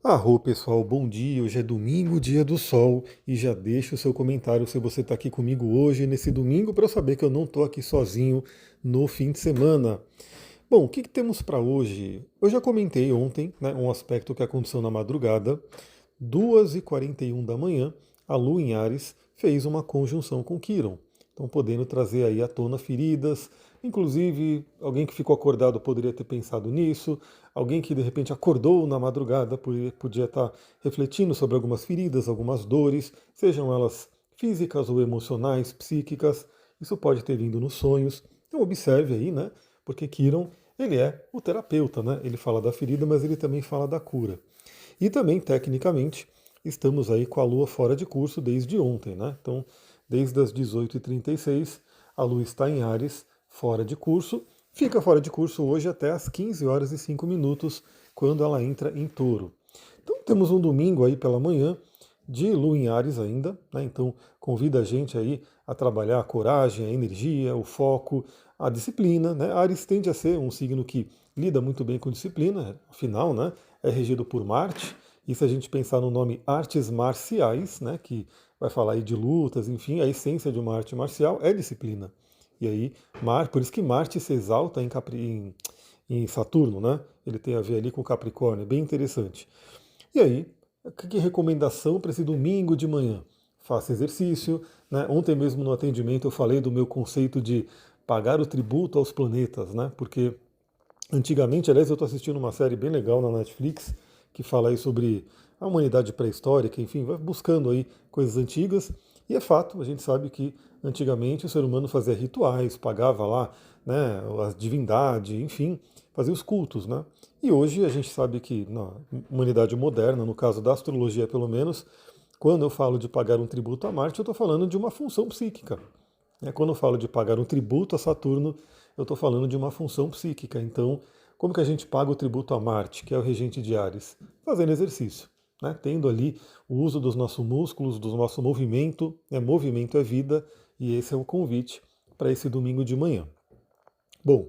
Arro, pessoal, bom dia. Hoje é domingo, dia do sol, e já deixa o seu comentário se você está aqui comigo hoje, nesse domingo, para eu saber que eu não estou aqui sozinho no fim de semana. Bom, o que temos para hoje? Eu já comentei ontem, né, um aspecto que aconteceu na madrugada, 2h41 da manhã, a Lua em Áries fez uma conjunção com Quirón. Então, podendo trazer aí à tona feridas, inclusive alguém que ficou acordado poderia ter pensado nisso, alguém que de repente acordou na madrugada podia estar refletindo sobre algumas feridas, algumas dores, sejam elas físicas ou emocionais, psíquicas. Isso pode ter vindo nos sonhos. Então, observe aí, né? Porque Quirón, ele é o terapeuta, né? Ele fala da ferida, mas ele também fala da cura. E também, tecnicamente, estamos aí com a Lua fora de curso desde ontem, né? Então, desde as 18h36, a Lua está em Áries, fora de curso. Fica fora de curso hoje até as 15h05, quando ela entra em Touro. Então, temos um domingo aí pela manhã, de Lua em Áries ainda, né? Então, convida a gente aí a trabalhar a coragem, a energia, o foco, a disciplina, né? Áries tende a ser um signo que lida muito bem com disciplina, afinal, né? É regido por Marte, e se a gente pensar no nome artes marciais, né, que vai falar aí de lutas, enfim, a essência de uma arte marcial é disciplina. E aí, por isso que Marte se exalta em Saturno, né? Ele tem a ver ali com Capricórnio, é bem interessante. E aí, que recomendação para esse domingo de manhã? Faça exercício, né? Ontem mesmo no atendimento eu falei do meu conceito de pagar o tributo aos planetas, né? Porque antigamente, aliás, eu estou assistindo uma série bem legal na Netflix que fala aí sobre a humanidade pré-histórica, enfim, vai buscando aí coisas antigas. E é fato, a gente sabe que antigamente o ser humano fazia rituais, pagava lá, né, a divindade, enfim, fazia os cultos, né? E hoje a gente sabe que na humanidade moderna, no caso da astrologia pelo menos, quando eu falo de pagar um tributo a Marte, eu estou falando de uma função psíquica. Quando eu falo de pagar um tributo a Saturno, eu estou falando de uma função psíquica. Então, como que a gente paga o tributo a Marte, que é o regente de Ares? Fazendo exercício, né? Tendo ali o uso dos nossos músculos, do nosso movimento. Movimento é vida, e esse é o convite para esse domingo de manhã. Bom,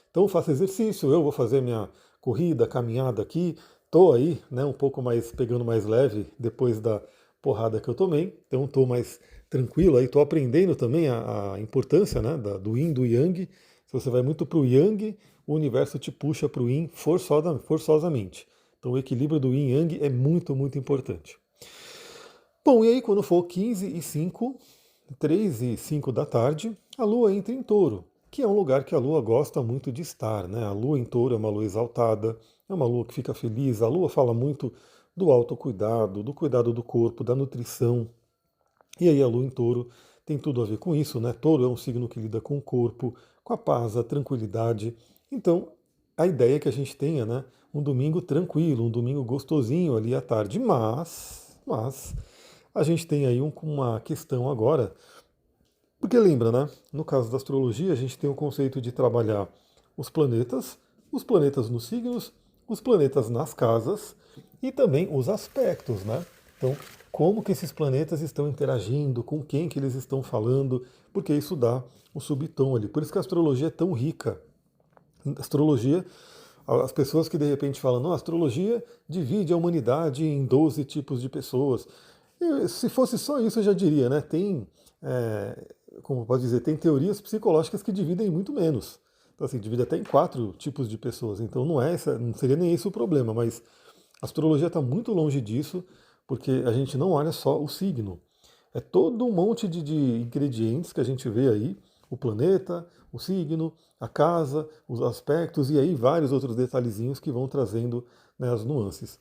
então faça exercício, eu vou fazer minha corrida, caminhada aqui. Estou aí, né, um pouco mais pegando mais leve depois da porrada que eu tomei, então estou mais tranquilo aí, estou aprendendo também a importância, né, do Yin, do Yang. Se você vai muito para o Yang, o universo te puxa para o Yin forçosamente. Então o equilíbrio do Yin e Yang é muito, muito importante. Bom, e aí quando for 15h05, 3h05 da tarde, a Lua entra em Touro, que é um lugar que a Lua gosta muito de estar, né? A Lua em Touro é uma Lua exaltada, é uma Lua que fica feliz, a Lua fala muito do autocuidado, do cuidado do corpo, da nutrição. E aí a Lua em Touro tem tudo a ver com isso, né? Touro é um signo que lida com o corpo, com a paz, a tranquilidade. Então, a ideia é que a gente tenha, né, um domingo tranquilo, um domingo gostosinho ali à tarde, mas a gente tem aí uma questão agora, porque lembra, né? No caso da astrologia, a gente tem o conceito de trabalhar os planetas nos signos, os planetas nas casas e também os aspectos, né? Então, como que esses planetas estão interagindo, com quem que eles estão falando, porque isso dá o subtom ali. Por isso que a astrologia é tão rica. Astrologia, as pessoas que de repente falam, não, a astrologia divide a humanidade em 12 tipos de pessoas. Se fosse só isso, eu já diria, né? Como pode dizer, tem teorias psicológicas que dividem muito menos. Então, assim, divide até em 4 tipos de pessoas. Então, não seria nem esse o problema, mas a astrologia está muito longe disso, porque a gente não olha só o signo. É todo um monte de ingredientes que a gente vê aí, o planeta, o signo, a casa, os aspectos e aí vários outros detalhezinhos que vão trazendo, né, as nuances.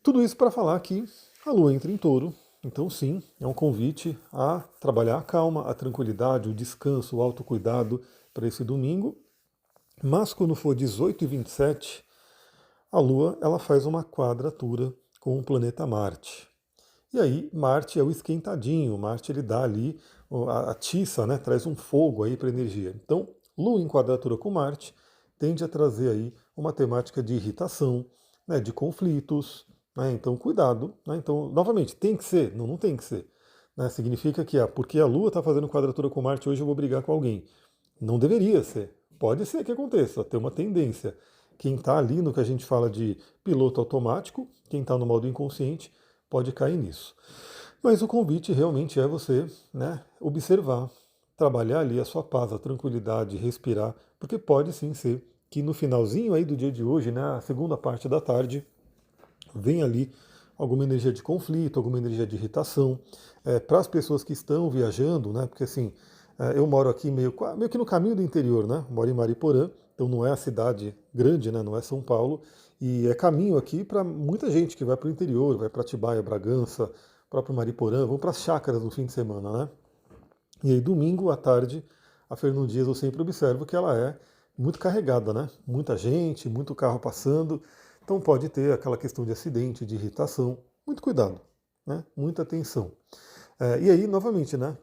Tudo isso para falar que a Lua entra em Touro, então sim, é um convite a trabalhar a calma, a tranquilidade, o descanso, o autocuidado para esse domingo. Mas quando for 18h27, a Lua ela faz uma quadratura com o planeta Marte. E aí Marte é o esquentadinho, Marte ele dá ali a tiça, né, traz um fogo aí para a energia. Então, Lua em quadratura com Marte tende a trazer aí uma temática de irritação, né, de conflitos, né, então cuidado, né, então novamente tem que ser, não, não tem que ser, né, significa que porque a Lua está fazendo quadratura com Marte hoje eu vou brigar com alguém. Não deveria ser. Pode ser que aconteça, tem uma tendência. Quem está ali no que a gente fala de piloto automático, quem está no modo inconsciente, pode cair nisso. Mas o convite realmente é você, né, observar, trabalhar ali a sua paz, a tranquilidade, respirar, porque pode sim ser que no finalzinho aí do dia de hoje, né, a segunda parte da tarde, vem ali alguma energia de conflito, alguma energia de irritação. Para as pessoas que estão viajando, né, porque assim, eu moro aqui meio que no caminho do interior, né, moro em Mariporã, então não é a cidade grande, né, não é São Paulo, e é caminho aqui para muita gente que vai para o interior, vai para Atibaia, Bragança, próprio Mariporã, vão para as chácaras no fim de semana, né? E aí domingo à tarde, a Fernão Dias eu sempre observo que ela é muito carregada, né? Muita gente, muito carro passando, então pode ter aquela questão de acidente, de irritação. Muito cuidado, né? Muita atenção. E aí, novamente, né?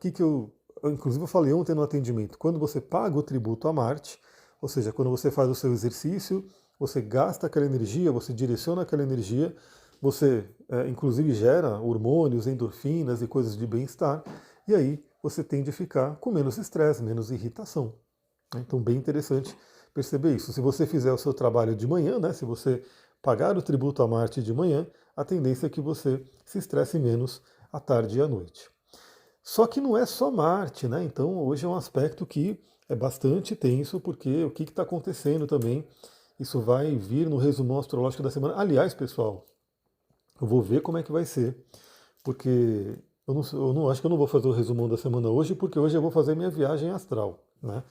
Inclusive eu falei ontem no atendimento, quando você paga o tributo a Marte, ou seja, quando você faz o seu exercício, você gasta aquela energia, você direciona aquela energia, você inclusive gera hormônios, endorfinas e coisas de bem-estar, e aí você tende a ficar com menos estresse, menos irritação. Então, bem interessante perceber isso. Se você fizer o seu trabalho de manhã, né, se você pagar o tributo a Marte de manhã, a tendência é que você se estresse menos à tarde e à noite. Só que não é só Marte, né? Então hoje é um aspecto que é bastante tenso, porque o que está acontecendo também, isso vai vir no resumão astrológico da semana. Aliás, pessoal, eu vou ver como é que vai ser, porque eu não acho que eu não vou fazer o resumão da semana hoje, porque hoje eu vou fazer minha viagem astral, né?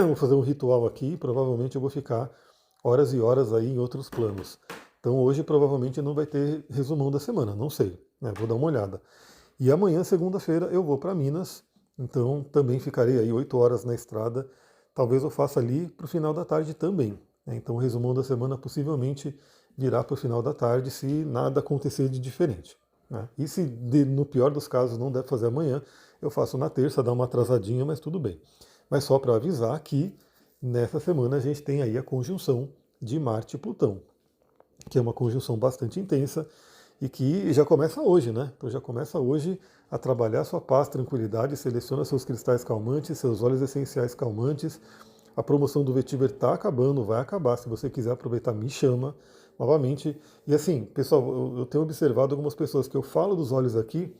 Vou fazer um ritual aqui, provavelmente eu vou ficar horas e horas aí em outros planos. Então hoje provavelmente não vai ter resumão da semana, não sei, né? Vou dar uma olhada. E amanhã, segunda-feira, eu vou para Minas, então também ficarei aí 8 horas na estrada. Talvez eu faça ali para o final da tarde também, né? Então o resumão da semana possivelmente virá para o final da tarde se nada acontecer de diferente, né? E se no pior dos casos não der para fazer amanhã, eu faço na terça, dá uma atrasadinha, mas tudo bem. Mas só para avisar que nessa semana a gente tem aí a conjunção de Marte e Plutão, que é uma conjunção bastante intensa e que já começa hoje, né? Então já começa hoje a trabalhar sua paz, tranquilidade, seleciona seus cristais calmantes, seus óleos essenciais calmantes. A promoção do Vetiver está acabando, vai acabar. Se você quiser aproveitar, me chama novamente. E assim, pessoal, eu tenho observado algumas pessoas que eu falo dos óleos aqui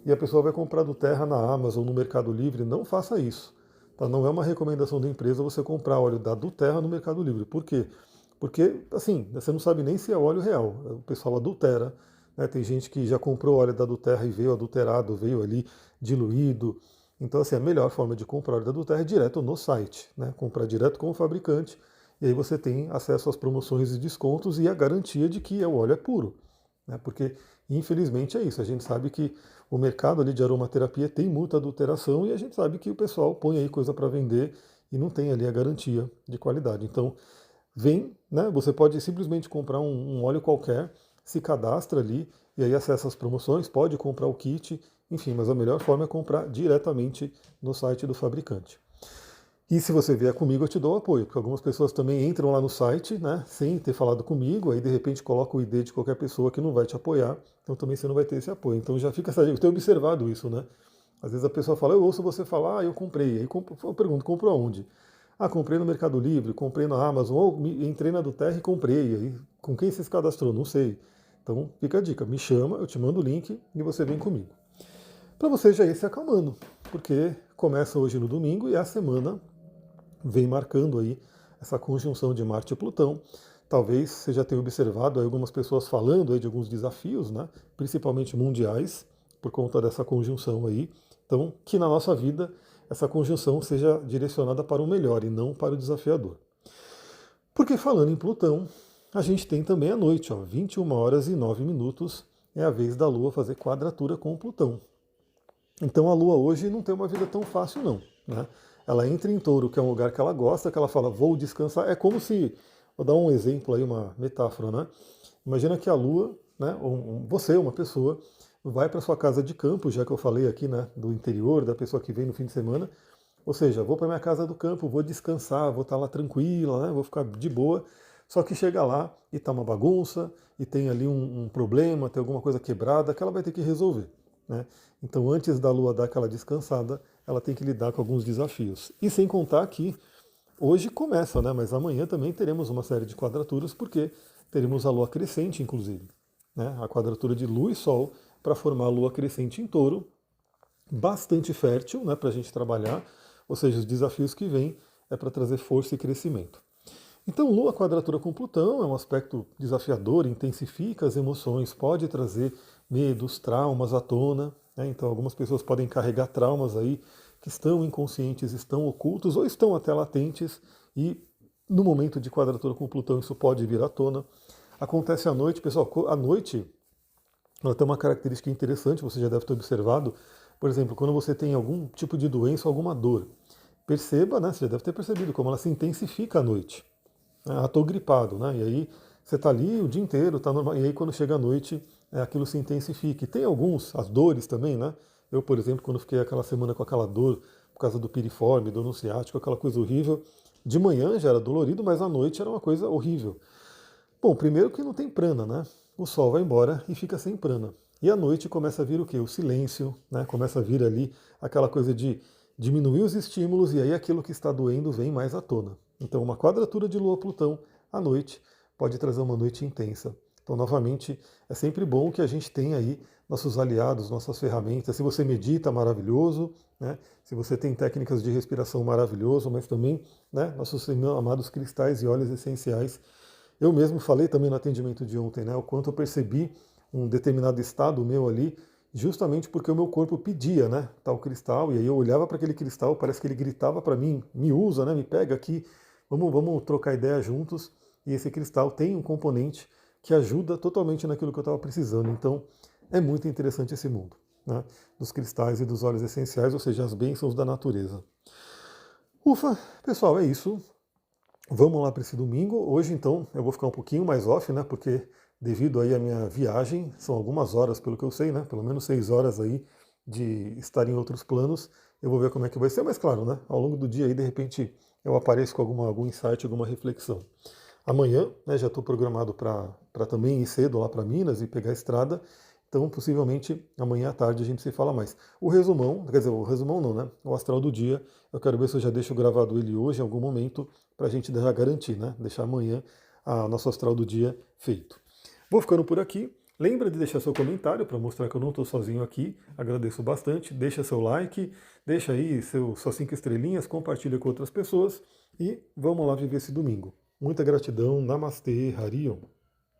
e a pessoa vai comprar do Terra na Amazon, no Mercado Livre. Não faça isso. Tá? Não é uma recomendação da empresa você comprar óleo da do Terra no Mercado Livre. Por quê? Porque, assim, você não sabe nem se é óleo real. O pessoal adultera, né? Tem gente que já comprou óleo da Duterra e veio adulterado, veio ali diluído. Então, assim, a melhor forma de comprar óleo da Duterra é direto no site, né? Comprar direto com o fabricante. E aí você tem acesso às promoções e descontos e a garantia de que o óleo é puro, né? Porque, infelizmente, é isso. A gente sabe que o mercado ali de aromaterapia tem muita adulteração e a gente sabe que o pessoal põe aí coisa para vender e não tem ali a garantia de qualidade. Então, vem, né? Você pode simplesmente comprar um óleo qualquer, se cadastra ali e aí acessa as promoções, pode comprar o kit, enfim, mas a melhor forma é comprar diretamente no site do fabricante. E se você vier comigo, eu te dou apoio, porque algumas pessoas também entram lá no site, né, sem ter falado comigo, aí de repente coloca o ID de qualquer pessoa que não vai te apoiar, então também você não vai ter esse apoio. Então já fica essa dica, eu tenho observado isso, né? Às vezes a pessoa fala, eu ouço você falar, eu comprei, aí eu pergunto, comprou aonde? Ah, comprei no Mercado Livre, comprei na Amazon, ou entrei na do Terra e comprei. Aí, com quem você se cadastrou? Não sei. Então, fica a dica, me chama, eu te mando o link e você vem comigo. Para você já ir se acalmando, porque começa hoje no domingo e a semana vem marcando aí essa conjunção de Marte e Plutão. Talvez você já tenha observado aí algumas pessoas falando aí de alguns desafios, né, principalmente mundiais, por conta dessa conjunção aí. Então, que na nossa vida essa conjunção seja direcionada para o melhor e não para o desafiador. Porque falando em Plutão, a gente tem também a noite, 21 horas e 9 minutos, é a vez da Lua fazer quadratura com o Plutão. Então a Lua hoje não tem uma vida tão fácil não, né? Ela entra em Touro, que é um lugar que ela gosta, que ela fala, vou descansar. É como se, vou dar um exemplo aí, uma metáfora, né? Imagina que a Lua, né, você, uma pessoa, vai para sua casa de campo, já que eu falei aqui, né, do interior, da pessoa que vem no fim de semana. Ou seja, vou para minha casa do campo, vou descansar, vou estar lá tranquila, né, vou ficar de boa. Só que chega lá e está uma bagunça, e tem ali um problema, tem alguma coisa quebrada que ela vai ter que resolver, né? Então, antes da Lua dar aquela descansada, ela tem que lidar com alguns desafios. E sem contar que hoje começa, né? Mas amanhã também teremos uma série de quadraturas, porque teremos a lua crescente, inclusive. Né? A quadratura de Lua e Sol para formar a lua crescente em Touro, bastante fértil, né, para a gente trabalhar, ou seja, os desafios que vêm é para trazer força e crescimento. Então, Lua quadratura com Plutão é um aspecto desafiador, intensifica as emoções, pode trazer medos, traumas à tona. Né? Então, algumas pessoas podem carregar traumas aí que estão inconscientes, estão ocultos ou estão até latentes e no momento de quadratura com Plutão isso pode vir à tona. Acontece à noite, pessoal, à noite ela tem uma característica interessante, você já deve ter observado, por exemplo, quando você tem algum tipo de doença, alguma dor, perceba, né, você já deve ter percebido como ela se intensifica à noite. Ah, estou gripado, né? E aí você está ali o dia inteiro, tá normal, e aí quando chega a noite, aquilo se intensifica. E tem alguns, as dores também, né? Eu, por exemplo, quando fiquei aquela semana com aquela dor por causa do piriforme, dor no ciático, aquela coisa horrível, de manhã já era dolorido, mas à noite era uma coisa horrível. Bom, primeiro que não tem prana, né? O sol vai embora e fica sem prana. E à noite começa a vir o quê? O silêncio, né? Começa a vir ali aquela coisa de diminuir os estímulos e aí aquilo que está doendo vem mais à tona. Então, uma quadratura de Lua-Plutão à noite pode trazer uma noite intensa. Então, novamente, é sempre bom que a gente tenha aí nossos aliados, nossas ferramentas. Se você medita, maravilhoso, né? Se você tem técnicas de respiração, maravilhoso, mas também, né, nossos amados cristais e óleos essenciais. Eu mesmo falei também no atendimento de ontem, né, o quanto eu percebi um determinado estado meu ali, justamente porque o meu corpo pedia, né, tal cristal, e aí eu olhava para aquele cristal, parece que ele gritava para mim, me usa, né, me pega aqui, vamos trocar ideia juntos, e esse cristal tem um componente que ajuda totalmente naquilo que eu estava precisando. Então, é muito interessante esse mundo, né, dos cristais e dos óleos essenciais, ou seja, as bênçãos da natureza. Ufa, pessoal, é isso. Vamos lá para esse domingo. Hoje, então, eu vou ficar um pouquinho mais off, né? Porque devido aí à minha viagem, são algumas horas, pelo que eu sei, né? Pelo menos 6 horas aí de estar em outros planos. Eu vou ver como é que vai ser, mas claro, né? Ao longo do dia aí, de repente, eu apareço com algum insight, alguma reflexão. Amanhã, né, já estou programado para também ir cedo lá para Minas e pegar a estrada. Então, possivelmente, amanhã à tarde a gente se fala mais. O resumão, quer dizer, o resumão não, né? O astral do dia, eu quero ver se eu já deixo gravado ele hoje em algum momento, para a gente já garantir, né? Deixar amanhã a nosso astral do dia feito. Vou ficando por aqui. Lembra de deixar seu comentário para mostrar que eu não estou sozinho aqui. Agradeço bastante. Deixa seu like, deixa aí suas 5 estrelinhas, compartilha com outras pessoas e vamos lá viver esse domingo. Muita gratidão. Namastê, Harion.